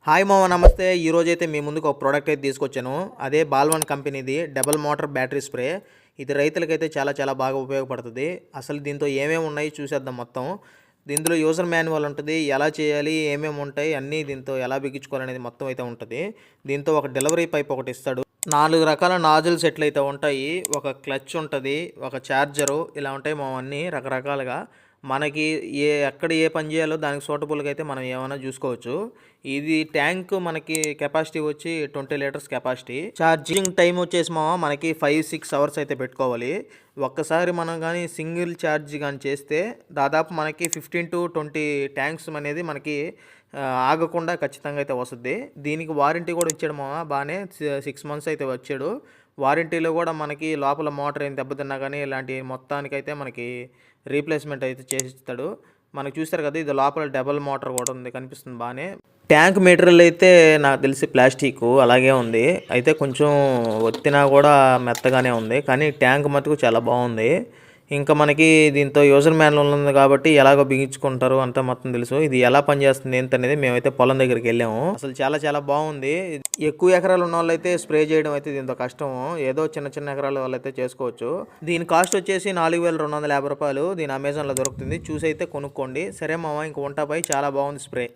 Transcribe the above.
Hi మామ నమస్తే. ఈరోజైతే మీ ముందుకు ఒక ప్రోడక్ట్ అయితే తీసుకొచ్చాను. అదే బాల్వన్ కంపెనీది డబుల్ మోటార్ బ్యాటరీ స్ప్రే. ఇది రైతులకైతే చాలా బాగా ఉపయోగపడుతుంది. అసలు దీంతో ఏమేమి ఉన్నాయి చూసేద్దాం మొత్తం. దీంట్లో యూజర్ మాన్యువల్ ఉంటుంది, ఎలా చేయాలి, ఏమేమి ఉంటాయి అన్నీ, దీంతో ఎలా బిగించుకోవాలనేది మొత్తం అయితే ఉంటుంది. దీంతో ఒక డెలివరీ పైప్ ఒకటి ఇస్తాడు, 4 రకాల నాజిల్ సెట్లు అయితే ఉంటాయి, ఒక క్లచ్ ఉంటుంది, ఒక ఛార్జరు, ఇలా ఉంటాయి మామ అన్నీ రకరకాలుగా. మనకి ఎక్కడ ఏ పని చేయాలో దానికి సూటబుల్గా అయితే మనం ఏమైనా చూసుకోవచ్చు. ఇది ట్యాంక్ మనకి కెపాసిటీ వచ్చి 20 లీటర్స్ కెపాసిటీ. ఛార్జింగ్ టైం వచ్చేసి మనకి 5-6 అవర్స్ అయితే పెట్టుకోవాలి. ఒక్కసారి మనం కానీ సింగిల్ ఛార్జ్ కానీ చేస్తే దాదాపు మనకి 15-20 ట్యాంక్స్ అనేది మనకి ఆగకుండా ఖచ్చితంగా అయితే వస్తుంది. దీనికి వారంటీ కూడా ఇచ్చాడు బాగానే, 6 మంత్స్ అయితే వచ్చాడు. వారంటీలో కూడా మనకి లోపల మోటార్ ఏం దెబ్బతిన్నా కానీ ఇలాంటి మొత్తానికైతే మనకి రీప్లేస్మెంట్ అయితే చేసిస్తాడు. మనకు చూస్తారు కదా, ఇది లోపల డబల్ మోటార్ కూడా ఉంది, కనిపిస్తుంది బాగానే. ట్యాంక్ మెటీరియల్ అయితే నాకు తెలిసి ప్లాస్టిక్ అలాగే ఉంది, అయితే కొంచెం ఒత్తినా కూడా మెత్తగానే ఉంది, కానీ ట్యాంక్ మటుకు చాలా బాగుంది. ఇంకా మనకి దీంతో యూజర్ మాన్యువల్ ఉంది కాబట్టి ఎలాగో బిగించుకుంటారు అంతా మొత్తం తెలుసు. ఇది ఎలా పనిచేస్తుంది ఏంటనేది మేమైతే పొలం దగ్గరికి వెళ్ళాము. అసలు చాలా బాగుంది. ఎక్కువ ఎకరాలు ఉన్న వాళ్ళైతే స్ప్రే చేయడం అయితే దీంతో కష్టం, ఏదో చిన్న ఎకరాల వాళ్ళైతే చేసుకోవచ్చు. దీని కాస్ట్ వచ్చేసి 4250 రూపాయలు. దీని అమెజాన్లో దొరుకుతుంది, చూసి అయితే కొనుక్కోండి. సరే మామ, ఇంక ఉంటా, చాలా బాగుంది స్ప్రే.